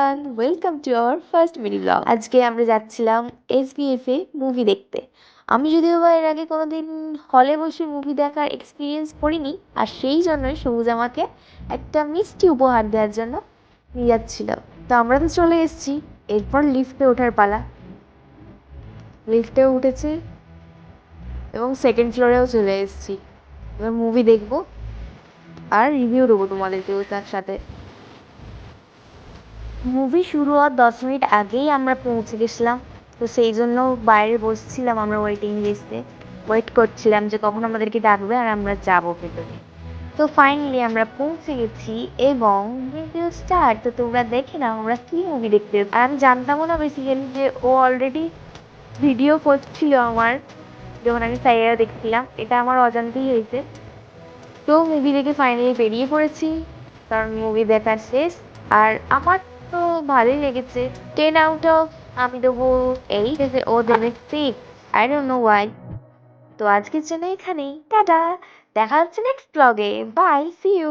Everyone, welcome to our first mini blog. আজকে আমরা যাচ্ছিলাম এসবিএফ এ মুভি দেখতে। আমি যদিও বা এর আগে কোনোদিন হলে বসে মুভি দেখার এক্সপিরিয়েন্স করিনি, আর সেই জন্যই সবুজ আমাকে একটা মিষ্টি উপহার দেওয়ার জন্য নিয়ে যাচ্ছিল। তো আমরা তো চলে এসেছি, এরপর লিফটে ওঠার পালা। লিফটেও উঠেছি এবং সেকেন্ড ফ্লোরেও চলে এসেছি। এবার মুভি দেখবো আর রিভিউ দেবো তোমাদেরকেও তার সাথে। মুভি শুরু হওয়ার 10 মিনিট আগেই আমরা পৌঁছে গেছিলাম, তো সেই জন্য বাইরে বসছিলাম, আমরা ওয়েটিং লিস্টে ওয়েট করছিলাম যে কখন আমাদেরকে ডাকবে আর আমরা যাবো ভেতরে। তো ফাইনালি আমরা পৌঁছে গেছি এবং ভিডিও স্টার্ট। তো তোমরা দেখে নাও আমরা কি মুভি দেখতে। আর আমি জানতামও না বেসিক্যালি যে ও অলরেডি ভিডিও করছিল আমার, যখন আমি সাইয়া দেখছিলাম। এটা আমার অজান্তেই হয়েছে। তো মুভি দেখে ফাইনালি বেরিয়ে পড়েছি, কারণ মুভি দেখা শেষ। আর আমার তো ভালোই লেগেছে। 10 আউট অফ আমি দেবো 8, ও দেবে 6। I don't know why. তো আজকের জন্য এখানেই টাটা, দেখা হচ্ছে নেক্সট ব্লগে। Bye, see you.